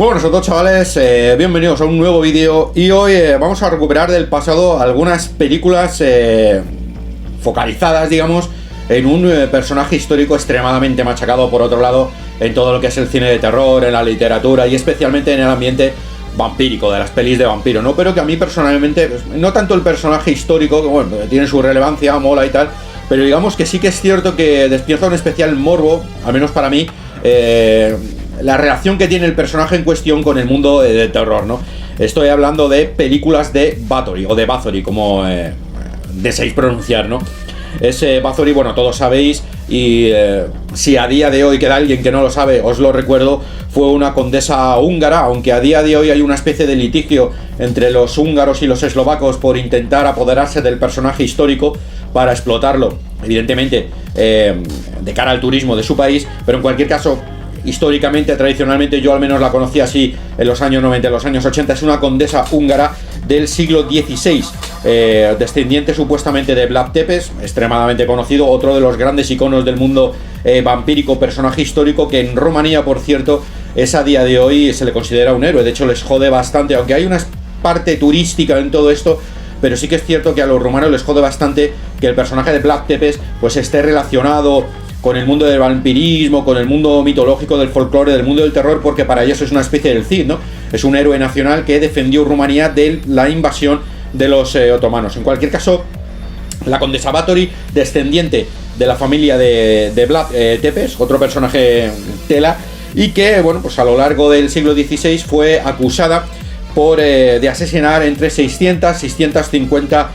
Buenos a todos, chavales, bienvenidos a un nuevo vídeo. Y hoy vamos a recuperar del pasado algunas películas focalizadas, digamos, en un personaje histórico extremadamente machacado, por otro lado, en todo lo que es el cine de terror, en la literatura y especialmente en el ambiente vampírico, de las pelis de vampiro, ¿no? Pero que a mí personalmente, pues, no tanto el personaje histórico, que bueno, tiene su relevancia, mola y tal, pero digamos que sí que es cierto que despierta un especial morbo, al menos para mí, la relación que tiene el personaje en cuestión con el mundo de terror, ¿no? Estoy hablando de películas de Bathory, o de Bathory, como deseéis pronunciar, ¿no? Ese Bathory, bueno, todos sabéis, y si a día de hoy queda alguien que no lo sabe, os lo recuerdo, fue una condesa húngara, aunque a día de hoy hay una especie de litigio entre los húngaros y los eslovacos por intentar apoderarse del personaje histórico para explotarlo, evidentemente, de cara al turismo de su país, pero en cualquier caso, históricamente, tradicionalmente, yo al menos la conocí así en los años 90, en los años 80, es una condesa húngara del siglo XVI, descendiente supuestamente de Vlad Tepes, extremadamente conocido, otro de los grandes iconos del mundo vampírico, personaje histórico que en Rumanía, por cierto, es a día de hoy se le considera un héroe. De hecho, les jode bastante, aunque hay una parte turística en todo esto, pero sí que es cierto que a los rumanos les jode bastante que el personaje de Vlad Tepes pues esté relacionado con el mundo del vampirismo, con el mundo mitológico del folclore, del mundo del terror, porque para ellos es una especie del Cid, ¿no? Es un héroe nacional que defendió Rumanía de la invasión de los otomanos. En cualquier caso, la condesa Bathory, descendiente de la familia de Vlad Tepes, otro personaje tela, y que, bueno, pues a lo largo del siglo XVI fue acusada de asesinar entre 600 y 650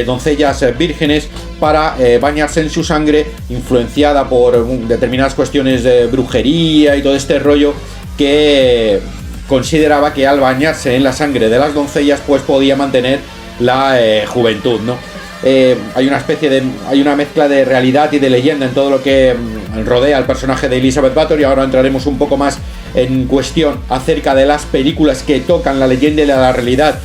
doncellas vírgenes para bañarse en su sangre, influenciada por determinadas cuestiones de brujería y todo este rollo, que consideraba que al bañarse en la sangre de las doncellas pues podía mantener la juventud, ¿no? Hay una mezcla de realidad y de leyenda en todo lo que rodea al personaje de Elizabeth Bathory. Ahora entraremos un poco más en cuestión acerca de las películas que tocan la leyenda y la realidad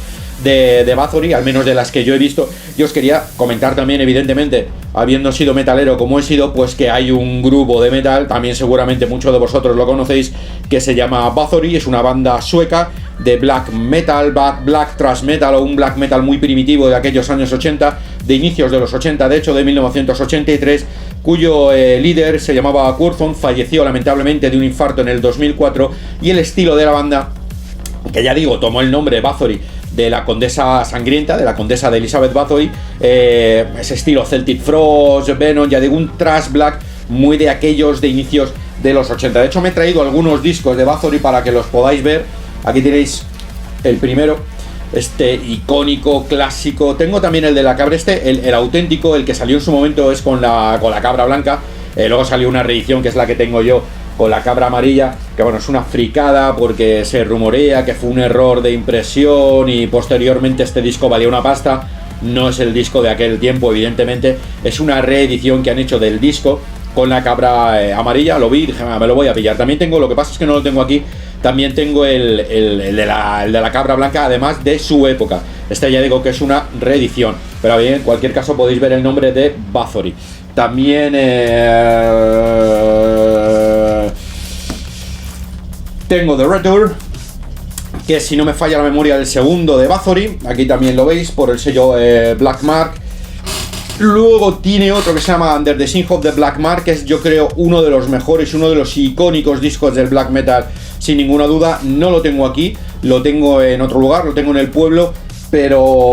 de Bathory, al menos de las que yo he visto. Yo os quería comentar también, evidentemente, habiendo sido metalero como he sido, pues que hay un grupo de metal, también seguramente muchos de vosotros lo conocéis, que se llama Bathory. Es una banda sueca de black metal, black thrash metal, o un black metal muy primitivo de aquellos años 80, de inicios de los 80, de hecho de 1983, cuyo líder se llamaba Curzon, falleció lamentablemente de un infarto en el 2004, y el estilo de la banda, que ya digo, tomó el nombre Bathory de la condesa sangrienta, de la condesa de Elizabeth Bathory, ese estilo Celtic Frost, Venom, ya digo, un thrash black muy de aquellos de inicios de los 80. De hecho, me he traído algunos discos de Bathory para que los podáis ver. Aquí tenéis el primero, este icónico, clásico. Tengo también el de la cabra, el auténtico, el que salió en su momento es con la cabra blanca. Luego salió una reedición que es la que tengo yo, con la cabra amarilla, que bueno, es una fricada porque se rumorea que fue un error de impresión y posteriormente este disco valía una pasta. No es el disco de aquel tiempo, evidentemente, es una reedición que han hecho del disco con la cabra amarilla. Lo vi y dije, me lo voy a pillar. También tengo, lo que pasa es que no lo tengo aquí, también tengo el de la cabra blanca, además de su época. Este ya digo que es una reedición, pero bien, en cualquier caso podéis ver el nombre de Bathory. También tengo The Return, que si no me falla la memoria, el segundo de Bathory. Aquí también lo veis por el sello Black Mark. Luego tiene otro que se llama Under the Sin of the Black Mark, que es, yo creo, uno de los mejores, uno de los icónicos discos del black metal, sin ninguna duda. No lo tengo aquí, lo tengo en otro lugar, lo tengo en el pueblo, pero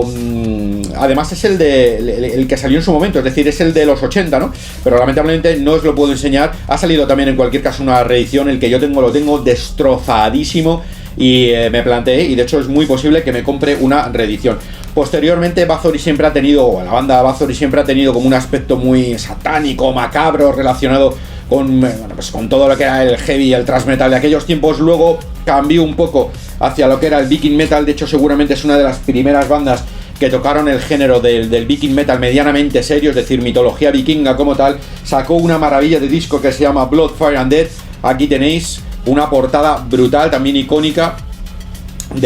además es el que salió en su momento, es decir, es el de los 80, ¿no? Pero lamentablemente no os lo puedo enseñar. Ha salido también en cualquier caso una reedición, el que yo tengo lo tengo destrozadísimo, y me planteé, y de hecho es muy posible que me compre una reedición. Posteriormente, Bathory siempre ha tenido, o la banda Bathory siempre ha tenido como un aspecto muy satánico, macabro, relacionado con, bueno, pues con todo lo que era el heavy y el thrash metal de aquellos tiempos. Luego cambió un poco hacia lo que era el viking metal. De hecho, seguramente es una de las primeras bandas que tocaron el género del viking metal medianamente serio, es decir, mitología vikinga como tal. Sacó una maravilla de disco que se llama Blood, Fire and Death. Aquí tenéis una portada brutal, también icónica, bueno,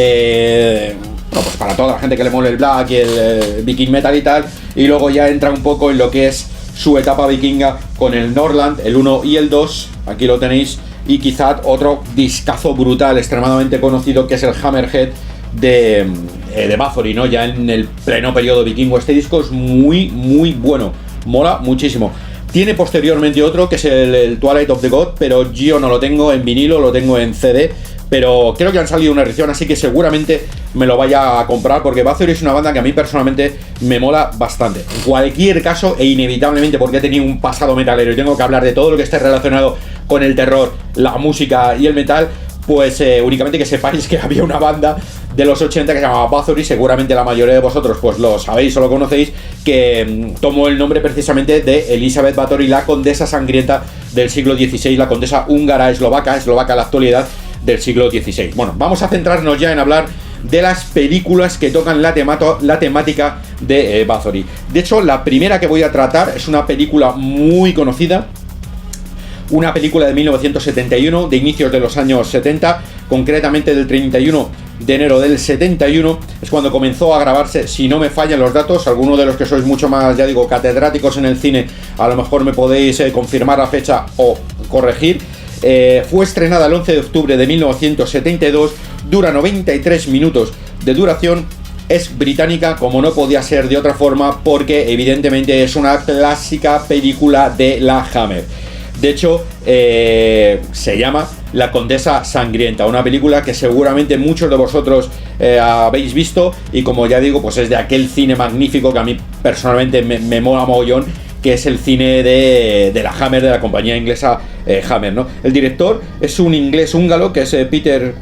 pues para toda la gente que le mole el black y el viking metal y tal. Y luego ya entra un poco en lo que es su etapa vikinga con el Norland, el 1 y el 2. Aquí lo tenéis, y quizá otro discazo brutal, extremadamente conocido, que es el Hammerhead de Bathory, ¿no? Ya en el pleno periodo vikingo. Este disco es muy, muy bueno, mola muchísimo. Tiene posteriormente otro, que es el Twilight of the God, pero yo no lo tengo en vinilo, lo tengo en CD, pero creo que han salido una edición, así que seguramente me lo vaya a comprar, porque Bathory es una banda que a mí personalmente me mola bastante. En cualquier caso, e inevitablemente, porque he tenido un pasado metalero y tengo que hablar de todo lo que esté relacionado con el terror, la música y el metal, pues únicamente que sepáis que había una banda de los 80 que se llamaba Bathory, seguramente la mayoría de vosotros pues lo sabéis o lo conocéis, que tomó el nombre precisamente de Elizabeth Bathory, la condesa sangrienta del siglo XVI, la condesa húngara eslovaca en la actualidad del siglo XVI. Bueno, vamos a centrarnos ya en hablar de las películas que tocan la temática de Bathory. De hecho, la primera que voy a tratar es una película muy conocida, una película de 1971, de inicios de los años 70, concretamente del 31 de enero del 71, es cuando comenzó a grabarse, si no me fallan los datos, algunos de los que sois mucho más, ya digo, catedráticos en el cine, a lo mejor me podéis confirmar la fecha o corregir. Fue estrenada el 11 de octubre de 1972, dura 93 minutos de duración, es británica como no podía ser de otra forma, porque evidentemente es una clásica película de la Hammer. De hecho, se llama La Condesa Sangrienta, una película que seguramente muchos de vosotros habéis visto, y como ya digo, pues es de aquel cine magnífico que a mí personalmente me mola mogollón, que es el cine de la Hammer, de la compañía inglesa Hammer, ¿no? El director es un inglés húngaro, que es Peter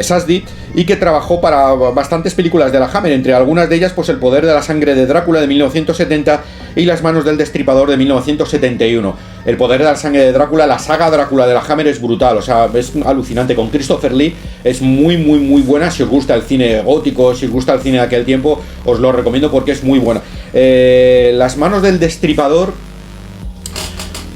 Sasdy, y que trabajó para bastantes películas de la Hammer, entre algunas de ellas pues El poder de la sangre de Drácula de 1970 y Las manos del destripador de 1971. El poder de la sangre de Drácula, la saga Drácula de la Hammer es brutal, o sea, es alucinante. Con Christopher Lee es muy muy muy buena. Si os gusta el cine gótico, si os gusta el cine de aquel tiempo, os lo recomiendo porque es muy buena. Las manos del destripador,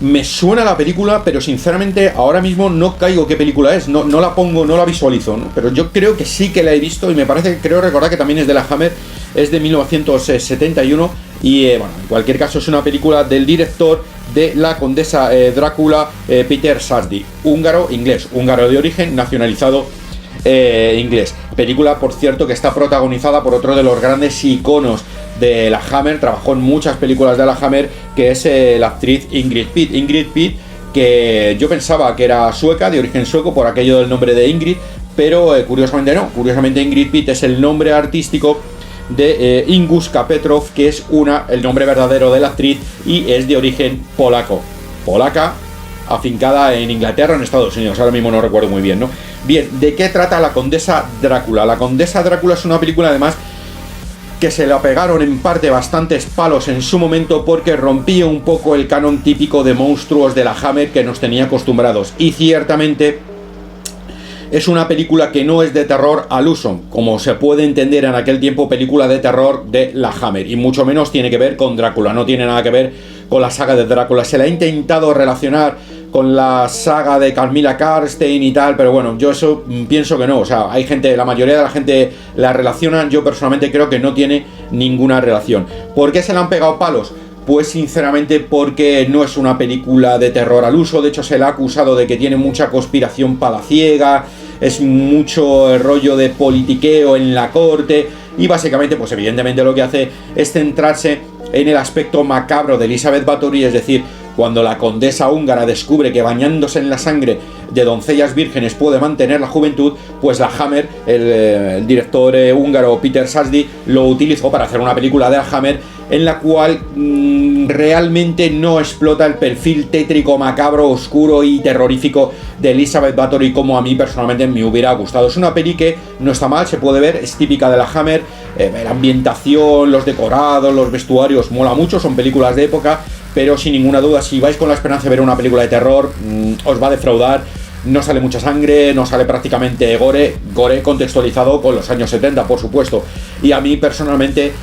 me suena la película, pero sinceramente ahora mismo no caigo qué película es, no la pongo, no la visualizo, ¿no? Pero yo creo que sí que la he visto, y me parece, creo recordar que también es de la Hammer, es de 1971, y bueno, en cualquier caso es una película del director de La Condesa Drácula, Peter Sasdy, húngaro de origen, nacionalizado inglés. Película, por cierto, que está protagonizada por otro de los grandes iconos de la Hammer, trabajó en muchas películas de la Hammer, que es la actriz Ingrid Pitt, que yo pensaba que era sueca, de origen sueco, por aquello del nombre de Ingrid, pero curiosamente no. Curiosamente Ingrid Pitt es el nombre artístico de Inguska Petrov, que es el nombre verdadero de la actriz, y es de origen polaca, afincada en Inglaterra, en Estados Unidos, ahora mismo no recuerdo muy bien, ¿no? Bien, ¿de qué trata La Condesa Drácula? La Condesa Drácula es una película, además, que se la pegaron en parte bastantes palos en su momento, porque rompía un poco el canon típico de monstruos de la Hammer que nos tenía acostumbrados, y ciertamente es una película que no es de terror al uso, como se puede entender en aquel tiempo, película de terror de la Hammer, y mucho menos tiene que ver con Drácula, no tiene nada que ver con la saga de Drácula. Se la ha intentado relacionar con la saga de Camilla Karstein y tal, pero bueno, yo eso pienso que no. O sea, hay gente, la mayoría de la gente la relaciona, yo personalmente creo que no tiene ninguna relación. ¿Por qué se le han pegado palos? Pues sinceramente porque no es una película de terror al uso. De hecho, se le ha acusado de que tiene mucha conspiración palaciega, es mucho rollo de politiqueo en la corte, y básicamente, pues evidentemente lo que hace es centrarse en el aspecto macabro de Elizabeth Bathory, es decir, cuando la condesa húngara descubre que bañándose en la sangre de doncellas vírgenes puede mantener la juventud, pues la Hammer, el director húngaro Peter Sasdy, lo utilizó para hacer una película de la Hammer en la cual realmente no explota el perfil tétrico, macabro, oscuro y terrorífico de Elizabeth Bathory como a mí personalmente me hubiera gustado. Es una peli que no está mal, se puede ver, es típica de la Hammer, la ambientación, los decorados, los vestuarios, mola mucho, son películas de época, pero sin ninguna duda, si vais con la esperanza de ver una película de terror, os va a defraudar. No sale mucha sangre, no sale prácticamente gore contextualizado con los años 70, por supuesto. Y a mí personalmente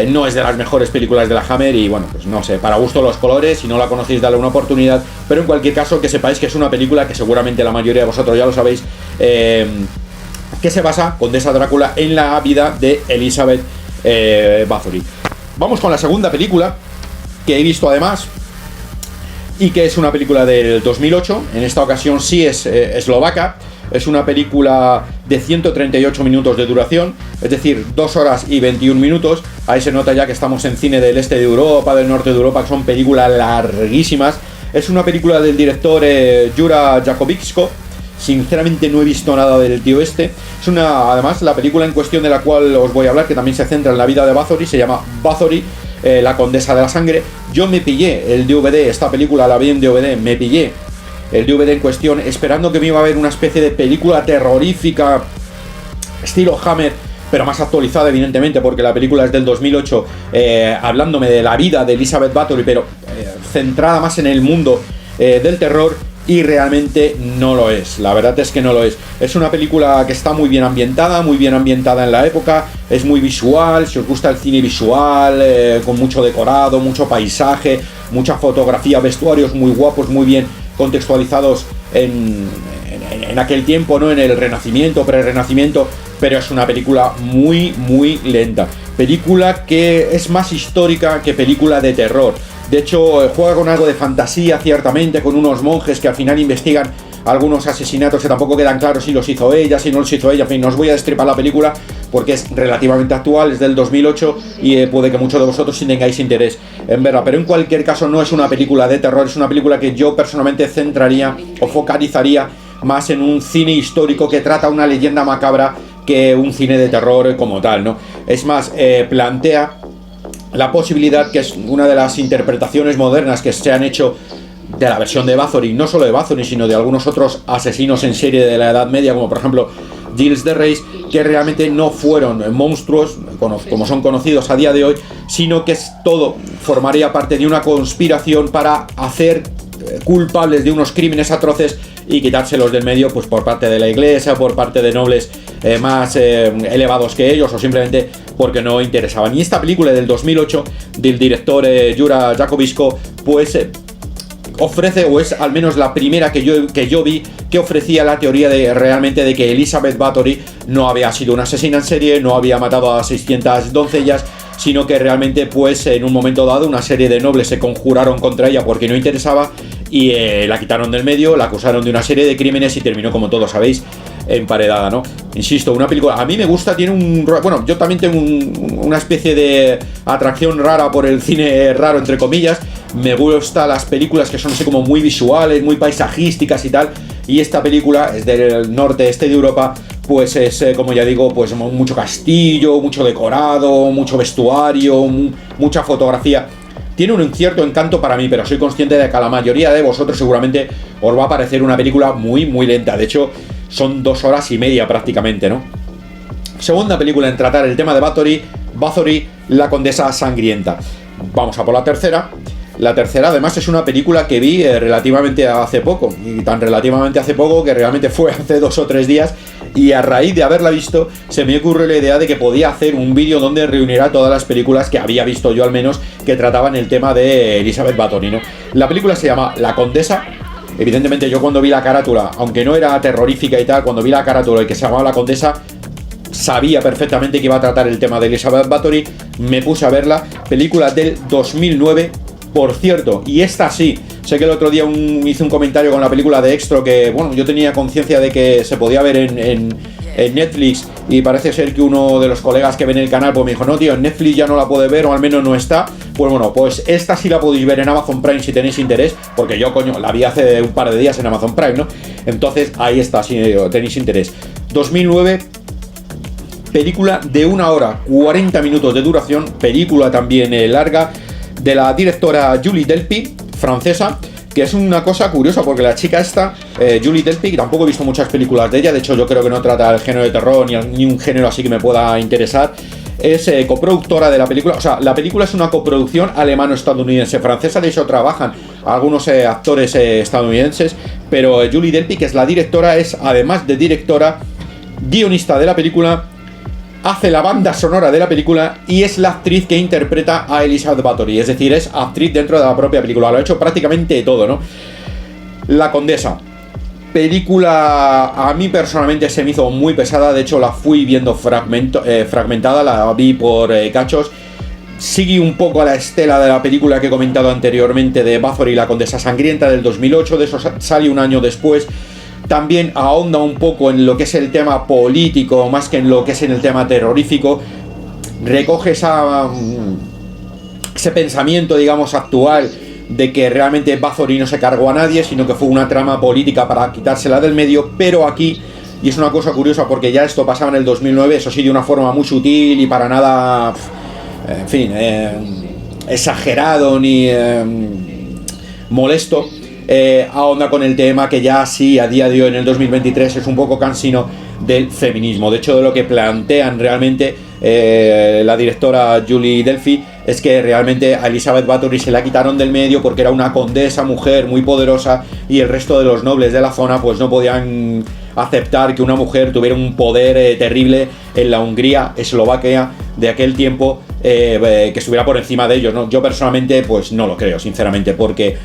no es de las mejores películas de la Hammer, y bueno, pues no sé, para gusto los colores, si no la conocéis dale una oportunidad, pero en cualquier caso que sepáis que es una película que seguramente la mayoría de vosotros ya lo sabéis, que se basa, Condesa Drácula, en la vida de Elizabeth Bathory. Vamos con la segunda película que he visto además, y que es una película del 2008, en esta ocasión sí es eslovaca. Es una película de 138 minutos de duración, es decir, 2 horas y 21 minutos. Ahí se nota ya que estamos en cine del este de Europa, del norte de Europa, que son películas larguísimas. Es una película del director Jura Jakovičko. Sinceramente no he visto nada del tío este. Además, la película en cuestión de la cual os voy a hablar, que también se centra en la vida de Bathory, se llama Bathory, la condesa de la sangre. Yo me pillé el DVD, esta película la vi en DVD, me pillé el DVD en cuestión, esperando que me iba a ver una especie de película terrorífica estilo Hammer, pero más actualizada evidentemente, porque la película es del 2008, hablándome de la vida de Elizabeth Bathory, pero centrada más en el mundo del terror, y realmente no lo es. La verdad es que no lo es. Es una película que está muy bien ambientada en la época, es muy visual, si os gusta el cine visual, con mucho decorado, mucho paisaje, mucha fotografía, vestuarios muy guapos, muy bien contextualizados en aquel tiempo, ¿no? En el Renacimiento, pre-Renacimiento, pero es una película muy, muy lenta. Película que es más histórica que película de terror. De hecho, juega con algo de fantasía, ciertamente, con unos monjes que al final investigan algunos asesinatos que tampoco quedan claros si los hizo ella, si no los hizo ella. En fin, no os voy a destripar la película porque es relativamente actual, es del 2008 y puede que muchos de vosotros sí tengáis interés en verla. Pero en cualquier caso no es una película de terror, es una película que yo personalmente centraría o focalizaría más en un cine histórico que trata una leyenda macabra que un cine de terror como tal, ¿no? Es más, plantea la posibilidad, que es una de las interpretaciones modernas que se han hecho de la versión de Bathory, no solo de Bathory, sino de algunos otros asesinos en serie de la Edad Media, como por ejemplo Gilles de Rais, que realmente no fueron monstruos, como son conocidos a día de hoy, sino que todo formaría parte de una conspiración para hacer culpables de unos crímenes atroces y quitárselos del medio, pues por parte de la iglesia, por parte de nobles más elevados que ellos, o simplemente porque no interesaban. Y esta película del 2008 del director Jura Jakovičko, pues ofrece, o es al menos la primera que yo vi, que ofrecía la teoría de realmente de que Elizabeth Bathory no había sido una asesina en serie, no había matado a 600 doncellas, sino que realmente pues en un momento dado una serie de nobles se conjuraron contra ella porque no interesaba y la quitaron del medio, la acusaron de una serie de crímenes y terminó, como todos sabéis, emparedada, ¿no? Insisto, una película, a mí me gusta, tiene un... Bueno, yo también tengo una especie de atracción rara por el cine raro, entre comillas. Me gustan las películas que son así como muy visuales, muy paisajísticas y tal. Y esta película es del norte-este de Europa, pues es, como ya digo, pues mucho castillo, mucho decorado, mucho vestuario, mucha fotografía. Tiene un cierto encanto para mí, pero soy consciente de que a la mayoría de vosotros seguramente os va a parecer una película muy, muy lenta. De hecho, son 2 horas y media prácticamente, ¿no? Segunda película en tratar el tema de Bathory, la condesa sangrienta. Vamos a por la tercera. La tercera, además, es una película que vi relativamente hace poco, y tan relativamente hace poco que realmente fue hace 2 o 3 días, y a raíz de haberla visto se me ocurrió la idea de que podía hacer un vídeo donde reuniera todas las películas que había visto yo, al menos, que trataban el tema de Elizabeth Bathory, ¿no? La película se llama La Condesa. Evidentemente yo cuando vi la carátula, aunque no era terrorífica y tal, cuando vi la carátula y que se llamaba La Condesa, sabía perfectamente que iba a tratar el tema de Elizabeth Bathory, me puse a verla. Película del 2009, por cierto, y esta sí, sé que el otro día hice un comentario con la película de Extra que, bueno, yo tenía conciencia de que se podía ver en Netflix, y parece ser que uno de los colegas que ven el canal pues me dijo, no tío, en Netflix ya no la puede ver, o al menos no está. Pues bueno, pues esta sí la podéis ver en Amazon Prime si tenéis interés, porque yo, coño, la vi hace un par de días en Amazon Prime, ¿no? Entonces ahí está, si tenéis interés. 2009, película de 1 hora 40 minutos de duración, película también larga, de la directora Julie Delpy, francesa, que es una cosa curiosa porque la chica esta, Julie Delpy, tampoco he visto muchas películas de ella, de hecho yo creo que no trata el género de terror ni un género así que me pueda interesar. Es coproductora de la película, o sea, la película es una coproducción alemano-estadounidense-francesa, de hecho trabajan algunos actores estadounidenses, pero Julie Delpy, que es la directora, es además de directora, guionista de la película, hace la banda sonora de la película y es la actriz que interpreta a Elizabeth Bathory, es decir, es actriz dentro de la propia película, lo ha hecho prácticamente todo, ¿no? La Condesa, película a mí personalmente se me hizo muy pesada, de hecho la fui viendo fragmentada, la vi por cachos. sigue un poco a la estela de la película que he comentado anteriormente de Bathory y la Condesa Sangrienta del 2008, de eso sale un año después. También ahonda un poco en lo que es el tema político, más que en lo que es en el tema terrorífico. Recoge ese pensamiento, digamos, actual de que realmente Bathory no se cargó a nadie, sino que fue una trama política para quitársela del medio, pero aquí, y es una cosa curiosa porque ya esto pasaba en el 2009, eso sí, de una forma muy sutil y para nada, en fin, exagerado ni molesto, ahonda con el tema que ya sí, a día de hoy, en el 2023, es un poco cansino del feminismo. De hecho, de lo que plantean realmente la directora Julie Delpy es que realmente a Elizabeth Bathory se la quitaron del medio porque era una condesa, mujer muy poderosa, y el resto de los nobles de la zona pues no podían aceptar que una mujer tuviera un poder terrible en la Hungría, Eslovaquia de aquel tiempo, que estuviera por encima de ellos, ¿no? Yo personalmente pues no lo creo, sinceramente, porque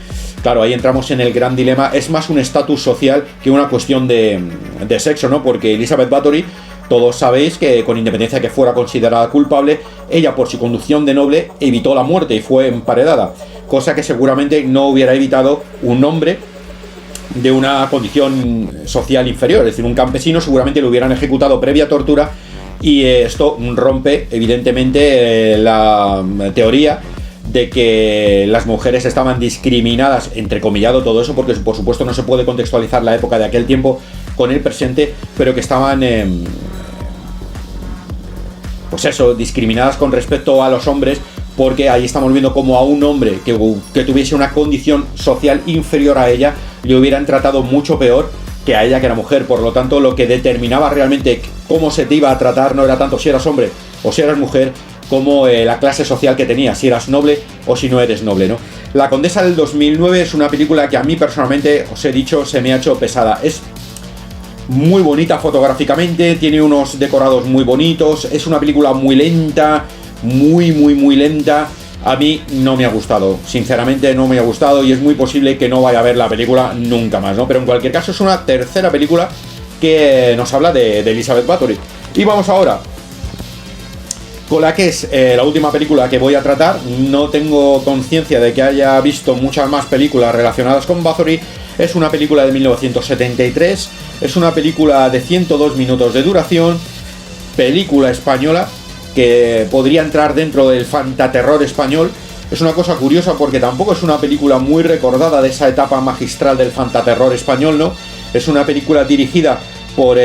claro, ahí entramos en el gran dilema. Es más un estatus social que una cuestión de sexo, ¿no? Porque Elizabeth Bathory, todos sabéis que con independencia de que fuera considerada culpable, ella por su condición de noble evitó la muerte y fue emparedada, cosa que seguramente no hubiera evitado un hombre de una condición social inferior, es decir, un campesino. Seguramente lo hubieran ejecutado previa tortura, y esto rompe evidentemente la teoría de que las mujeres estaban discriminadas, entrecomillado todo eso, porque por supuesto no se puede contextualizar la época de aquel tiempo con el presente, pero que estaban pues eso, discriminadas con respecto a los hombres, porque ahí estamos viendo como a un hombre que tuviese una condición social inferior a ella le hubieran tratado mucho peor que a ella, que era mujer. Por lo tanto, lo que determinaba realmente cómo se te iba a tratar no era tanto si eras hombre o si eras mujer, como la clase social que tenías, si eras noble o si no eres noble, ¿no? La Condesa del 2009 es una película que a mí personalmente, os he dicho, se me ha hecho pesada. Es muy bonita fotográficamente, tiene unos decorados muy bonitos, es una película muy lenta, muy lenta. A mí no me ha gustado, sinceramente no me ha gustado, y es muy posible que no vaya a ver la película nunca más, ¿no? Pero en cualquier caso es una tercera película que nos habla de Elizabeth Bathory. Y vamos ahora con la que es la última película que voy a tratar. No tengo conciencia de que haya visto muchas más películas relacionadas con Bathory. Es una película de 1973, es una película de 102 minutos de duración, película española que podría entrar dentro del fantaterror español. Es una cosa curiosa porque tampoco es una película muy recordada de esa etapa magistral del fantaterror español, ¿no? Es una película dirigida por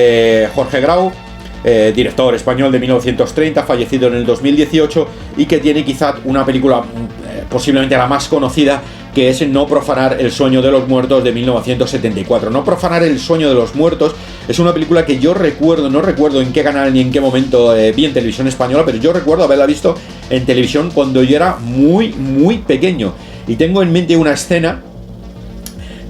Jorge Grau, director español de 1930, fallecido en el 2018, y que tiene quizá una película posiblemente la más conocida, que es No profanar el sueño de los muertos, de 1974. No profanar el sueño de los muertos es una película que yo recuerdo, no recuerdo en qué canal ni en qué momento vi en televisión española, pero yo recuerdo haberla visto en televisión cuando yo era muy pequeño, y tengo en mente una escena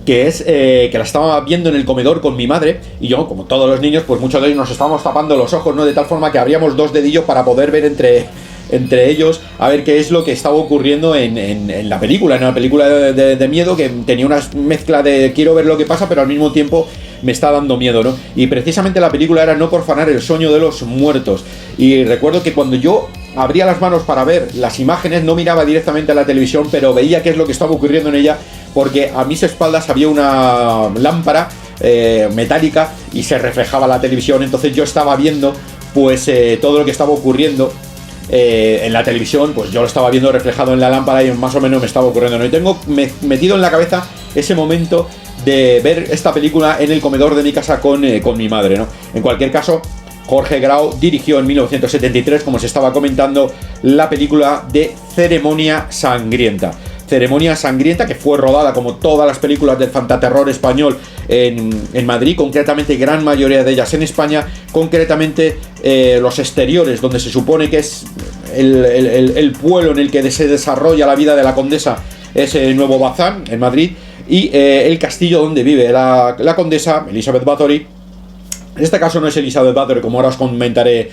que es que la estaba viendo en el comedor con mi madre, y yo, como todos los niños, pues muchos de ellos nos estábamos tapando los ojos, ¿no? De tal forma que abríamos dos dedillos para poder ver entre ellos a ver qué es lo que estaba ocurriendo en la película, en una película de miedo, que tenía una mezcla de quiero ver lo que pasa, pero al mismo tiempo me está dando miedo, ¿no? Y precisamente la película era No profanar el sueño de los muertos. Y recuerdo que cuando yo abría las manos para ver las imágenes, no miraba directamente a la televisión, pero veía qué es lo que estaba ocurriendo en ella, porque a mis espaldas había una lámpara metálica y se reflejaba la televisión. Entonces yo estaba viendo pues todo lo que estaba ocurriendo en la televisión, pues yo lo estaba viendo reflejado en la lámpara y más o menos me estaba ocurriendo, ¿no? Y tengo metido en la cabeza ese momento de ver esta película en el comedor de mi casa con mi madre, ¿no? En cualquier caso, Jorge Grau dirigió en 1973, como se estaba comentando, la película de Ceremonia Sangrienta. Ceremonia Sangrienta, que fue rodada, como todas las películas del fantaterror español, en Madrid, concretamente gran mayoría de ellas en España, concretamente los exteriores, donde se supone que es el pueblo en el que se desarrolla la vida de la condesa, es Nuevo Bazán, en Madrid, y el castillo donde vive la condesa, Elizabeth Bathory. En este caso no es Elizabeth Bathory, como ahora os comentaré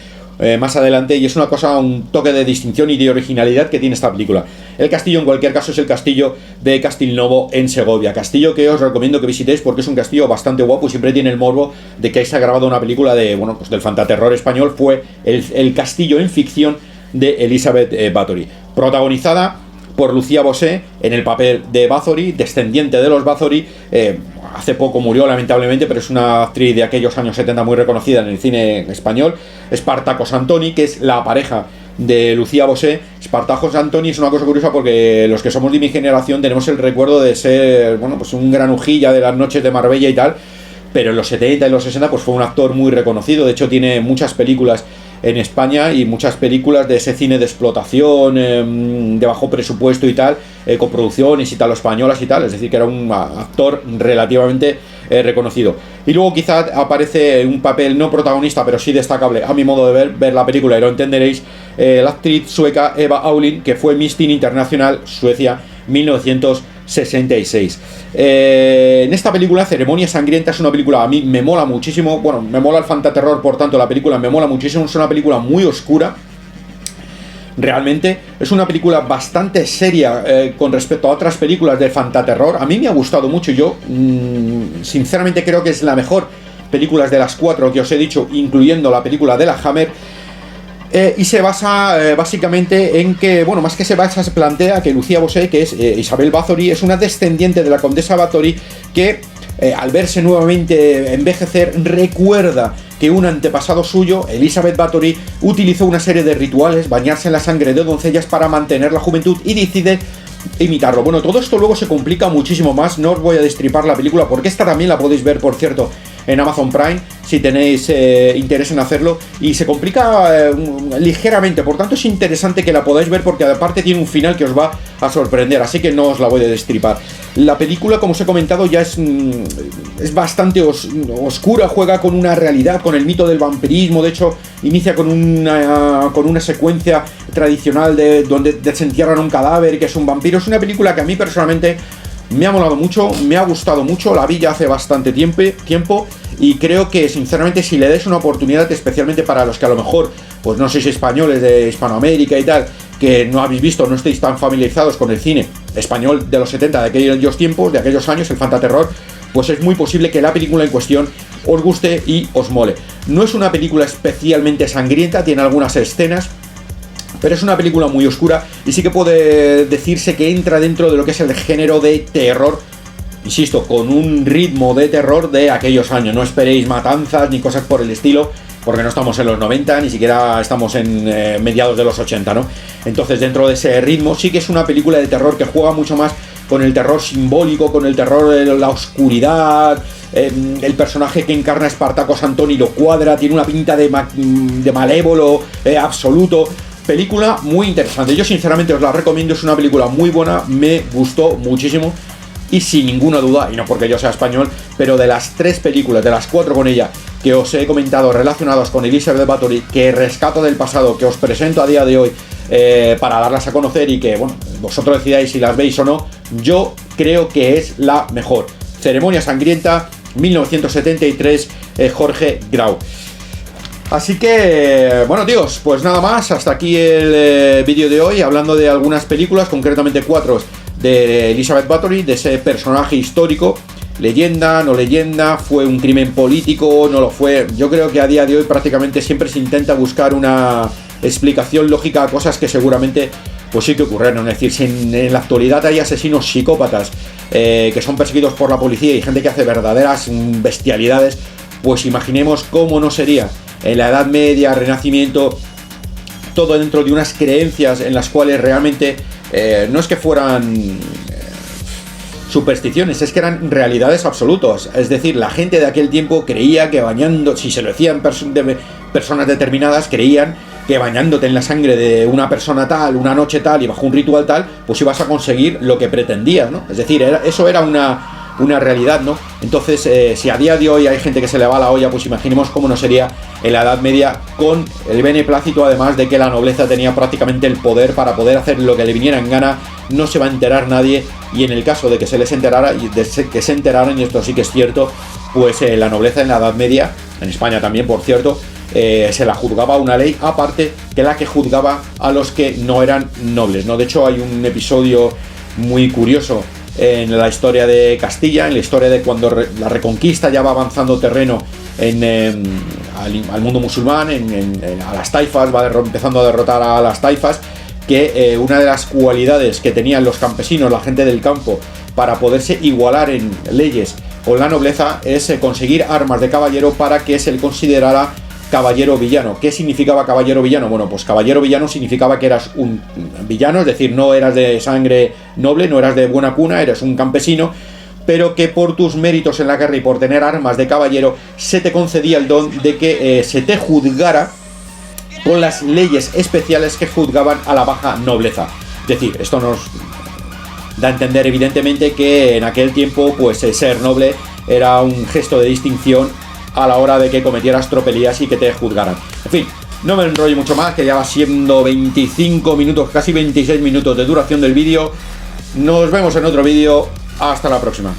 más adelante, y es una cosa, un toque de distinción y de originalidad que tiene esta película. El castillo, en cualquier caso, es el castillo de Castilnovo en Segovia, castillo que os recomiendo que visitéis porque es un castillo bastante guapo y siempre tiene el morbo de que ahí se ha grabado una película de, bueno, pues del fantaterror español. Fue el castillo en ficción de Elizabeth Bathory, protagonizada por Lucía Bosé en el papel de Bathory, descendiente de los Bathory. Hace poco murió lamentablemente, pero es una actriz de aquellos años 70 muy reconocida en el cine español. Spartacus Antony, que es la pareja de Lucía Bosé. Spartacus Antony es una cosa curiosa porque los que somos de mi generación tenemos el recuerdo de ser, bueno, pues un granujilla de las noches de Marbella y tal, pero en los 70 y los 60 pues fue un actor muy reconocido. De hecho tiene muchas películas en España y muchas películas de ese cine de explotación, de bajo presupuesto y tal, con producciones italo-españolas y tal, es decir, que era un actor relativamente reconocido. Y luego quizá aparece un papel no protagonista, pero sí destacable, a mi modo de ver la película y lo entenderéis, la actriz sueca Eva Aulin, que fue Miss Teen Internacional Suecia 1966. En esta película, Ceremonia Sangrienta, es una película, a mí me mola muchísimo, bueno, me mola el fantaterror, por tanto la película me mola muchísimo, es una película muy oscura. Realmente es una película bastante seria con respecto a otras películas de fantaterror. A mí me ha gustado mucho. Yo sinceramente creo que es la mejor película de las 4 que os he dicho, incluyendo la película de la Hammer. Y se basa básicamente en que, bueno, más que se basa, se plantea que Lucía Bosé, que es Isabel Bathory, es una descendiente de la condesa Bathory que al verse nuevamente envejecer recuerda que un antepasado suyo, Elizabeth Bathory, utilizó una serie de rituales, bañarse en la sangre de doncellas para mantener la juventud, y decide imitarlo. Bueno, todo esto luego se complica muchísimo más, no os voy a destripar la película porque esta también la podéis ver, por cierto, en Amazon Prime, si tenéis interés en hacerlo, y se complica ligeramente, por tanto es interesante que la podáis ver porque aparte tiene un final que os va a sorprender, así que no os la voy a destripar. La película, como os he comentado, ya es bastante oscura, juega con una realidad, con el mito del vampirismo. De hecho, inicia con una secuencia tradicional de donde desentierran un cadáver que es un vampiro. Es una película que a mí personalmente me ha molado mucho, me ha gustado mucho, la vi ya hace bastante tiempo y creo que sinceramente si le dais una oportunidad, especialmente para los que a lo mejor pues no sois españoles de Hispanoamérica y tal, que no habéis visto, no estéis tan familiarizados con el cine español de los 70, de aquellos tiempos, de aquellos años, el fantaterror, pues es muy posible que la película en cuestión os guste y os mole. No es una película especialmente sangrienta, tiene algunas escenas, pero es una película muy oscura y sí que puede decirse que entra dentro de lo que es el género de terror, insisto, con un ritmo de terror de aquellos años. No esperéis matanzas ni cosas por el estilo, porque no estamos en los 90, ni siquiera estamos en mediados de los 80, ¿no? Entonces, dentro de ese ritmo, sí que es una película de terror que juega mucho más con el terror simbólico, con el terror de la oscuridad. El personaje que encarna Spartacus Antony lo cuadra, tiene una pinta de malévolo absoluto. Película muy interesante, yo sinceramente os la recomiendo, es una película muy buena, me gustó muchísimo y sin ninguna duda, y no porque yo sea español, pero de las 3 películas, de las 4 con ella que os he comentado relacionadas con Elizabeth Bathory, que rescato del pasado, que os presento a día de hoy para darlas a conocer y que, bueno, vosotros decidáis si las veis o no, yo creo que es la mejor. Ceremonia Sangrienta, 1973, Jorge Grau. Así que, bueno tíos, pues nada más, hasta aquí el vídeo de hoy, hablando de algunas películas, concretamente 4 de Elizabeth Bathory, de ese personaje histórico, leyenda, no leyenda, fue un crimen político, no lo fue. Yo creo que a día de hoy prácticamente siempre se intenta buscar una explicación lógica a cosas que seguramente pues sí que ocurrieron. Es decir, si en la actualidad hay asesinos psicópatas que son perseguidos por la policía y gente que hace verdaderas bestialidades, pues imaginemos cómo no sería en la Edad Media, Renacimiento, todo dentro de unas creencias en las cuales realmente no es que fueran supersticiones, es que eran realidades absolutas. Es decir, la gente de aquel tiempo creía que bañando, si se lo decían personas determinadas, creían que bañándote en la sangre de una persona tal, una noche tal y bajo un ritual tal, pues ibas a conseguir lo que pretendías, ¿no? Es decir, eso era una realidad, ¿no? Entonces, si a día de hoy hay gente que se le va la olla, pues imaginemos cómo no sería en la Edad Media, con el beneplácito, además de que la nobleza tenía prácticamente el poder para poder hacer lo que le viniera en gana, no se va a enterar nadie, y en el caso de que se les enterara, y que se enteraran, y esto sí que es cierto, pues la nobleza en la Edad Media, en España también, por cierto, se la juzgaba una ley aparte que la que juzgaba a los que no eran nobles, ¿no? De hecho, hay un episodio muy curioso en la historia de Castilla, en la historia de cuando la Reconquista ya va avanzando terreno al mundo musulmán, a las taifas, va empezando a derrotar a las taifas, que una de las cualidades que tenían los campesinos, la gente del campo, para poderse igualar en leyes con la nobleza, es conseguir armas de caballero para que se le considerara caballero villano. ¿Qué significaba caballero villano? Bueno, pues caballero villano significaba que eras un villano, es decir, no eras de sangre noble, no eras de buena cuna, eres un campesino, pero que por tus méritos en la guerra y por tener armas de caballero se te concedía el don de que se te juzgara con las leyes especiales que juzgaban a la baja nobleza. Es decir, esto nos da a entender evidentemente que en aquel tiempo pues ser noble era un gesto de distinción a la hora de que cometieras tropelías y que te juzgaran. En fin, no me enrollo mucho más, que ya va siendo 25 minutos, casi 26 minutos de duración del vídeo. Nos vemos en otro vídeo. Hasta la próxima.